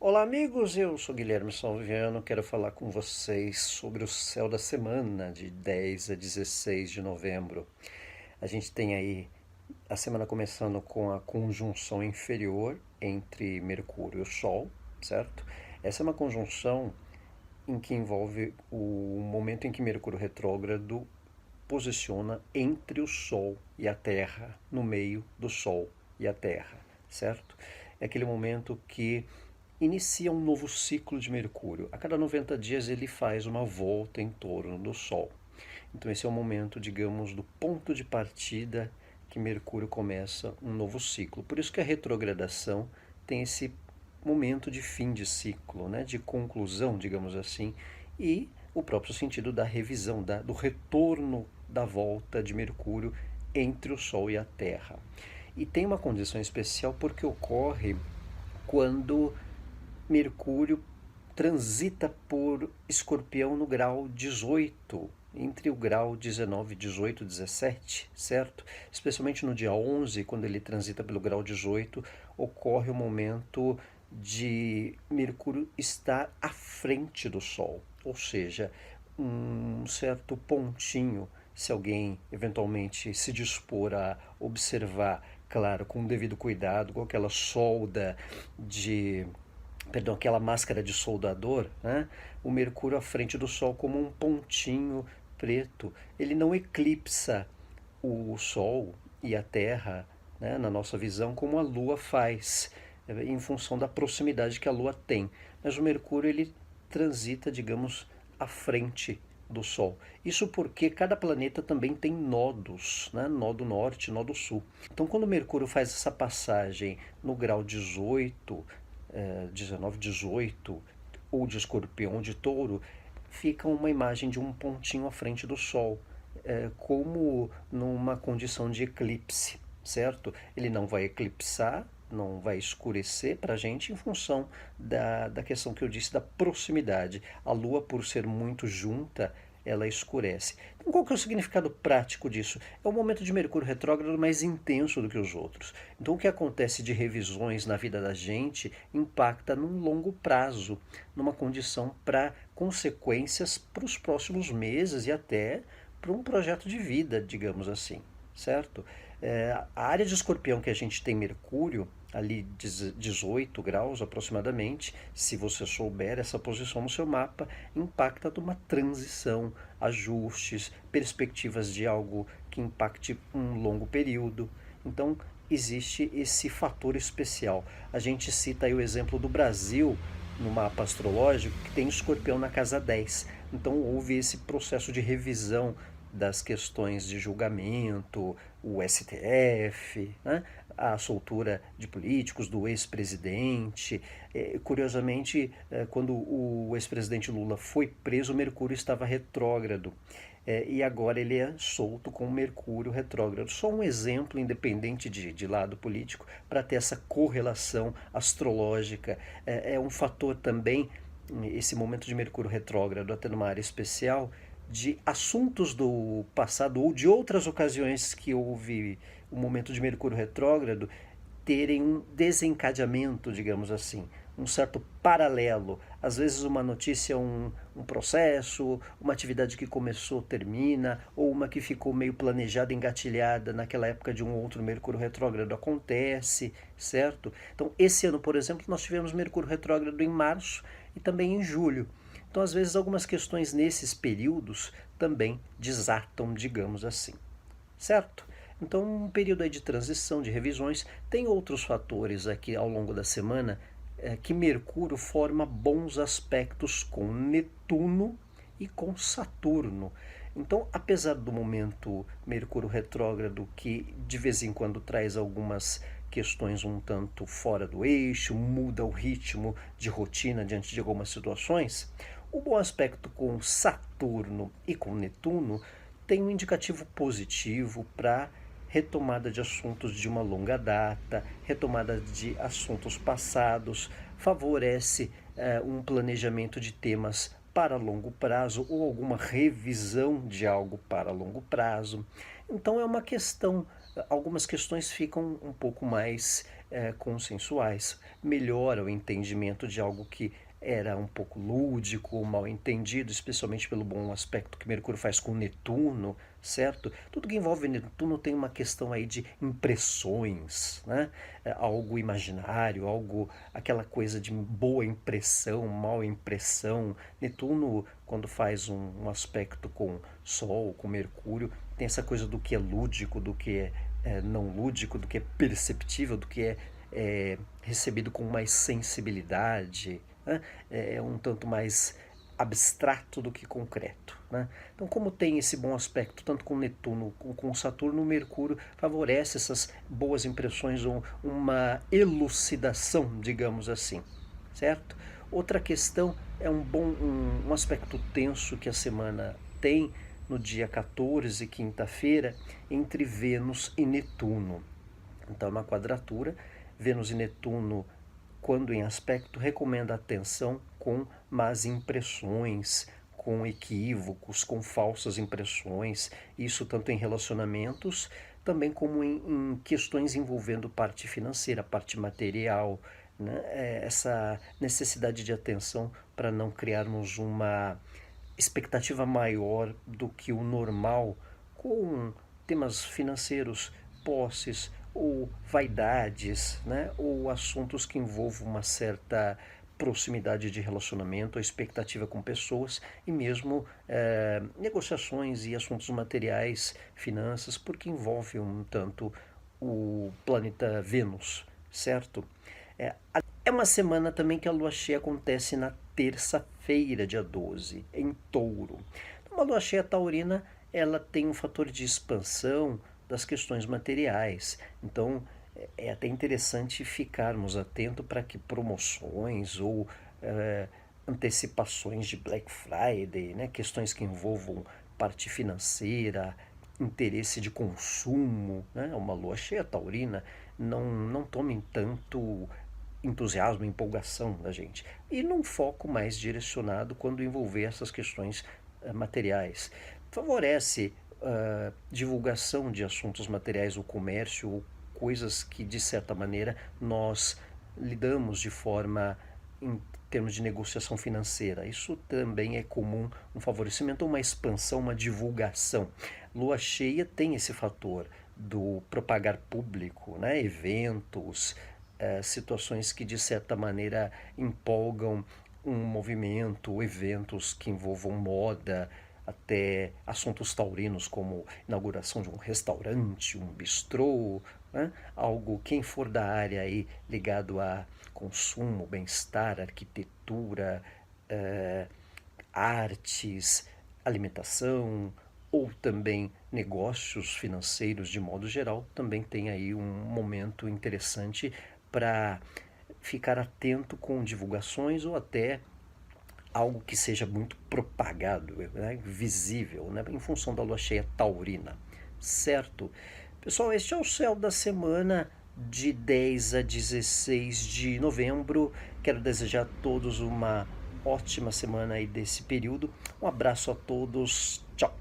Olá, amigos! Eu sou Guilherme Salviano. Quero falar com vocês sobre o céu da semana de 10 a 16 de novembro. A gente tem aí a semana começando com a conjunção inferior entre Mercúrio e o Sol, certo? Essa é uma conjunção em que envolve o momento em que Mercúrio retrógrado posiciona entre o Sol e a Terra, no meio do Sol e a Terra, certo? É aquele momento que inicia um novo ciclo de Mercúrio. A cada 90 dias ele faz uma volta em torno do Sol. Então esse é o momento, digamos, do ponto de partida que Mercúrio começa um novo ciclo. Por isso que a retrogradação tem esse momento de fim de ciclo, né, de conclusão, digamos assim, e o próprio sentido da revisão, do retorno da volta de Mercúrio entre o Sol e a Terra. E tem uma condição especial porque ocorre quando Mercúrio transita por Escorpião no grau 18, entre o grau 19, 18 e 17, certo? Especialmente no dia 11, quando ele transita pelo grau 18, ocorre o momento de Mercúrio estar à frente do Sol, ou seja, um certo pontinho, se alguém eventualmente se dispor a observar, claro, com o devido cuidado, com aquela solda de perdão, aquela máscara de soldador, né? O Mercúrio à frente do Sol como um pontinho preto. Ele não eclipsa o Sol e a Terra, né, na nossa visão, como a Lua faz, em função da proximidade que a Lua tem. Mas o Mercúrio ele transita, digamos, à frente do Sol. Isso porque cada planeta também tem nodos, né? Nodo norte, nodo sul. Então, quando o Mercúrio faz essa passagem no grau 18, 19, 18, ou de Escorpião ou de Touro, fica uma imagem de um pontinho à frente do Sol, como numa condição de eclipse, certo? Ele não vai eclipsar, não vai escurecer para a gente em função da questão que eu disse da proximidade. A Lua, por ser muito junta, ela escurece. Então, qual que é o significado prático disso? É um momento de Mercúrio retrógrado mais intenso do que os outros. Então, o que acontece de revisões na vida da gente impacta num longo prazo, numa condição para consequências para os próximos meses e até para um projeto de vida, digamos assim, certo? A área de Escorpião que a gente tem Mercúrio, ali 18 graus aproximadamente, se você souber essa posição no seu mapa, impacta de uma transição, ajustes, perspectivas de algo que impacte um longo período. Então, existe esse fator especial. A gente cita aí o exemplo do Brasil no mapa astrológico, que tem Escorpião na casa 10. Então houve esse processo de revisão das questões de julgamento, o STF, né? A soltura de políticos, do ex-presidente. Curiosamente, quando o ex-presidente Lula foi preso, Mercúrio estava retrógrado. E agora ele é solto com Mercúrio retrógrado. Só um exemplo, independente de lado político, para ter essa correlação astrológica. É um fator também, esse momento de Mercúrio retrógrado, até numa área especial, de assuntos do passado ou de outras ocasiões que houve um momento de Mercúrio retrógrado terem um desencadeamento, digamos assim, um certo paralelo. Às vezes uma notícia, um processo, uma atividade que começou, termina, ou uma que ficou meio planejada, engatilhada naquela época de um outro Mercúrio retrógrado acontece, certo? Então, esse ano, por exemplo, nós tivemos Mercúrio retrógrado em março e também em julho. Então, às vezes, algumas questões nesses períodos também desatam, digamos assim, certo? Então, um período aí de transição, de revisões. Tem outros fatores aqui ao longo da semana que Mercúrio forma bons aspectos com Netuno e com Saturno. Então, apesar do momento Mercúrio retrógrado, que de vez em quando traz algumas questões um tanto fora do eixo, muda o ritmo de rotina diante de algumas situações, o bom aspecto com Saturno e com Netuno tem um indicativo positivo para retomada de assuntos de uma longa data, retomada de assuntos passados, favorece um planejamento de temas para longo prazo ou alguma revisão de algo para longo prazo. Então é uma questão, algumas questões ficam um pouco mais consensuais, melhora o entendimento de algo que era um pouco lúdico, mal entendido, especialmente pelo bom aspecto que Mercúrio faz com Netuno, certo? Tudo que envolve Netuno tem uma questão aí de impressões, né? Algo imaginário, algo, aquela coisa de boa impressão, mal impressão. Netuno, quando faz um aspecto com Sol, com Mercúrio, tem essa coisa do que é lúdico, do que é não lúdico, do que é perceptível, do que é recebido com mais sensibilidade, né? É um tanto mais abstrato do que concreto, né? Então, como tem esse bom aspecto, tanto com Netuno como com Saturno, Mercúrio favorece essas boas impressões ou uma elucidação, digamos assim, certo? Outra questão é um aspecto tenso que a semana tem no dia 14, quinta-feira, entre Vênus e Netuno. Então, na quadratura, Vênus e Netuno, quando em aspecto, recomenda atenção com más impressões, com equívocos, com falsas impressões, isso tanto em relacionamentos, também como em questões envolvendo parte financeira, parte material, né? Essa necessidade de atenção para não criarmos uma expectativa maior do que o normal com temas financeiros, posses ou vaidades, né? Ou assuntos que envolvam uma certa proximidade de relacionamento, a expectativa com pessoas e mesmo negociações e assuntos materiais, finanças, porque envolve um tanto o planeta Vênus, certo? É, é uma semana também que a lua cheia acontece na terça-feira, dia 12, em Touro. Uma lua cheia taurina, ela tem um fator de expansão das questões materiais. Então, é até interessante ficarmos atentos para que promoções ou antecipações de Black Friday, né, questões que envolvam parte financeira, interesse de consumo, né, uma lua cheia taurina, não tomem tanto entusiasmo, empolgação da gente. E num foco mais direcionado quando envolver essas questões materiais. Favorece divulgação de assuntos materiais, o comércio, ou coisas que, de certa maneira, nós lidamos de forma em termos de negociação financeira. Isso também é comum, um favorecimento, uma expansão, uma divulgação. Lua cheia tem esse fator do propagar público, né? Eventos, situações que de certa maneira empolgam um movimento, eventos que envolvam moda, até assuntos taurinos como inauguração de um restaurante, um bistrô, né? Algo, quem for da área aí ligado a consumo, bem-estar, arquitetura, artes, alimentação ou também negócios financeiros de modo geral, também tem aí um momento interessante para ficar atento com divulgações ou até algo que seja muito propagado, né, visível, né, em função da lua cheia taurina, certo? Pessoal, este é o céu da semana de 10 a 16 de novembro. Quero desejar a todos uma ótima semana aí desse período. Um abraço a todos. Tchau.